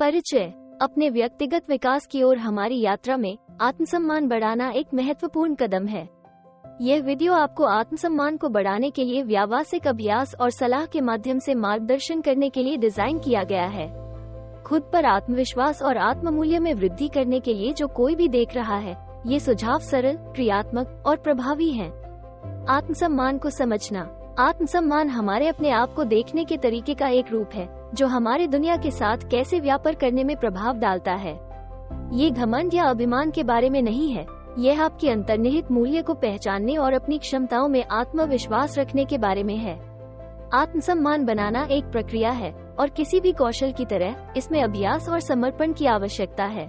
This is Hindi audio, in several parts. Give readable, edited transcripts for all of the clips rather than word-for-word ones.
परिचय। अपने व्यक्तिगत विकास की ओर हमारी यात्रा में आत्मसम्मान बढ़ाना एक महत्वपूर्ण कदम है। यह वीडियो आपको आत्मसम्मान को बढ़ाने के लिए व्यावसायिक अभ्यास और सलाह के माध्यम से मार्गदर्शन करने के लिए डिजाइन किया गया है। खुद पर आत्मविश्वास और आत्ममूल्य में वृद्धि करने के लिए जो कोई भी देख रहा है, ये सुझाव सरल, क्रियात्मक और प्रभावी हैं। आत्मसम्मान को समझना। आत्मसम्मान हमारे अपने आप को देखने के तरीके का एक रूप है, जो हमारे दुनिया के साथ कैसे व्यापार करने में प्रभाव डालता है। ये घमंड या अभिमान के बारे में नहीं है, यह आपकी अंतर्निहित मूल्य को पहचानने और अपनी क्षमताओं में आत्मविश्वास रखने के बारे में है। आत्मसम्मान बनाना एक प्रक्रिया है और किसी भी कौशल की तरह इसमें अभ्यास और समर्पण की आवश्यकता है।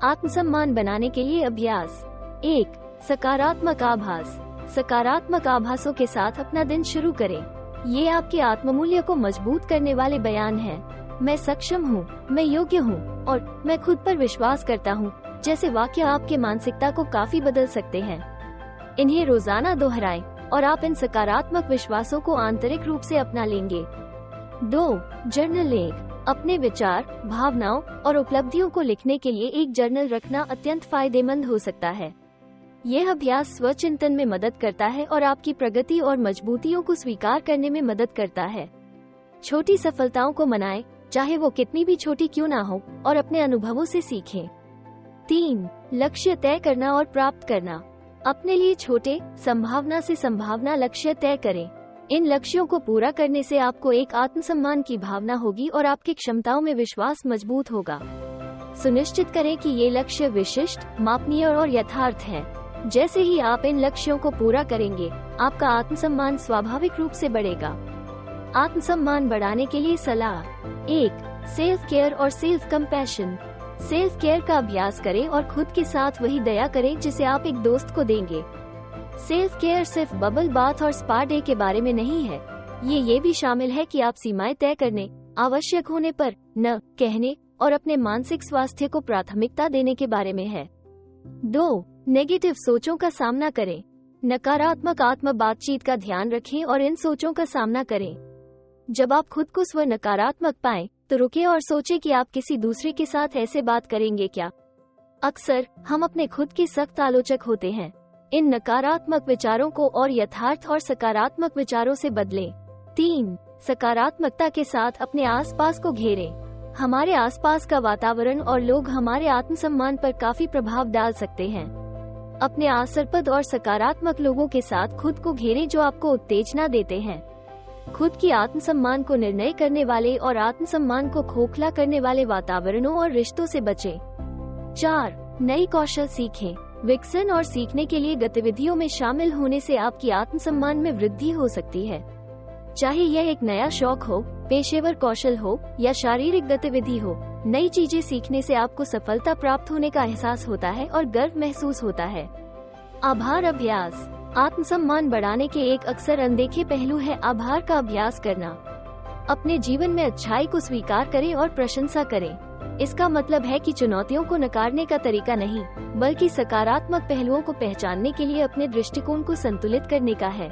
आत्मसम्मान बनाने के लिए अभ्यास। 1. सकारात्मक आभास। सकारात्मक आभासों के साथ अपना दिन शुरू करें। ये आपके आत्ममूल्य को मजबूत करने वाले बयान हैं। मैं सक्षम हूँ, मैं योग्य हूँ और मैं खुद पर विश्वास करता हूँ जैसे वाक्य आपके मानसिकता को काफी बदल सकते हैं। इन्हें रोजाना दोहराएं और आप इन सकारात्मक विश्वासों को आंतरिक रूप से अपना लेंगे। 2. जर्नलिंग। अपने विचार, भावनाओं और उपलब्धियों को लिखने के लिए एक जर्नल रखना अत्यंत फायदेमंद हो सकता है। यह अभ्यास स्वचिंतन में मदद करता है और आपकी प्रगति और मजबूतियों को स्वीकार करने में मदद करता है। छोटी सफलताओं को मनाएं, चाहे वो कितनी भी छोटी क्यों ना हो, और अपने अनुभवों से सीखें। 3. लक्ष्य तय करना और प्राप्त करना। अपने लिए छोटे, संभावना से संभावना लक्ष्य तय करें। इन लक्ष्यों को पूरा करने से आपको एक आत्मसम्मान की भावना होगी और आपकी क्षमताओं में विश्वास मजबूत होगा। सुनिश्चित करें कि ये लक्ष्य विशिष्ट, मापनीय और यथार्थ है। जैसे ही आप इन लक्ष्यों को पूरा करेंगे, आपका आत्मसम्मान स्वाभाविक रूप से बढ़ेगा। आत्मसम्मान बढ़ाने के लिए सलाह। 1. सेल्फ केयर और सेल्फ कंपैशन। सेल्फ केयर का अभ्यास करें और खुद के साथ वही दया करें जिसे आप एक दोस्त को देंगे। सेल्फ केयर सिर्फ बबल बाथ और स्पा डे के बारे में नहीं है, ये भी शामिल है कि आप सीमाएं तय करने, आवश्यक होने पर न कहने और अपने मानसिक स्वास्थ्य को प्राथमिकता देने के बारे में है। 2. नेगेटिव सोचों का सामना करें। नकारात्मक आत्म बातचीत का ध्यान रखें और इन सोचों का सामना करें। जब आप खुद को स्व नकारात्मक पाएं, तो रुकें और सोचें कि आप किसी दूसरे के साथ ऐसे बात करेंगे क्या। अक्सर हम अपने खुद के सख्त आलोचक होते हैं। इन नकारात्मक विचारों को और यथार्थ और सकारात्मक विचारों से बदलें। 3. सकारात्मकता के साथ अपने आसपास को घेरें। हमारे आसपास का वातावरण और लोग हमारे आत्मसम्मान पर काफी प्रभाव डाल सकते हैं। अपने आसरपद और सकारात्मक लोगों के साथ खुद को घेरें जो आपको उत्तेजना देते हैं। खुद की आत्मसम्मान को निर्णय करने वाले और आत्मसम्मान को खोखला करने वाले वातावरणों और रिश्तों से बचें। 4. नई कौशल सीखें। विकसन और सीखने के लिए गतिविधियों में शामिल होने से आपकी आत्मसम्मान में वृद्धि हो सकती है। चाहे यह एक नया शौक हो, पेशेवर कौशल हो या शारीरिक गतिविधि हो, नई चीजें सीखने से आपको सफलता प्राप्त होने का एहसास होता है और गर्व महसूस होता है। आभार अभ्यास। आत्मसम्मान बढ़ाने के एक अक्सर अनदेखे पहलू है आभार का अभ्यास करना। अपने जीवन में अच्छाई को स्वीकार करें और प्रशंसा करें। इसका मतलब है कि चुनौतियों को नकारने का तरीका नहीं, बल्कि सकारात्मक पहलुओं को पहचानने के लिए अपने दृष्टिकोण को संतुलित करने का है।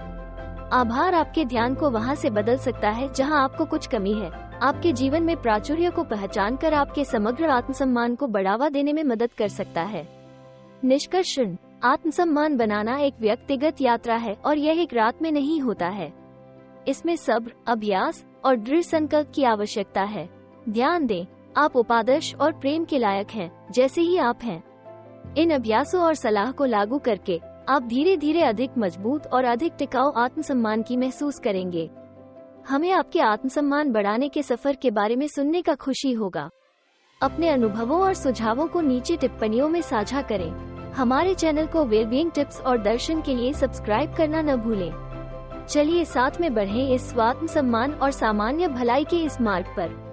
आभार आपके ध्यान को वहां से बदल सकता है जहां आपको कुछ कमी है। आपके जीवन में प्राचुर्य को पहचानकर आपके समग्र आत्मसम्मान को बढ़ावा देने में मदद कर सकता है। निष्कर्षण। आत्मसम्मान बनाना एक व्यक्तिगत यात्रा है और यह एक रात में नहीं होता है। इसमें सब्र, अभ्यास और दृढ़ संकल्प की आवश्यकता है। ध्यान दें, आप उपादर्श और प्रेम के लायक हैं, जैसे ही आप हैं। इन अभ्यासों और सलाह को लागू करके आप धीरे धीरे अधिक मजबूत और अधिक टिकाऊ आत्मसम्मान की महसूस करेंगे। हमें आपके आत्मसम्मान बढ़ाने के सफर के बारे में सुनने का खुशी होगा। अपने अनुभवों और सुझावों को नीचे टिप्पणियों में साझा करें। हमारे चैनल को वेलबीइंग टिप्स और दर्शन के लिए सब्सक्राइब करना न भूलें। चलिए साथ में बढ़ें इस आत्मसम्मान और सामान्य भलाई के इस मार्ग पर।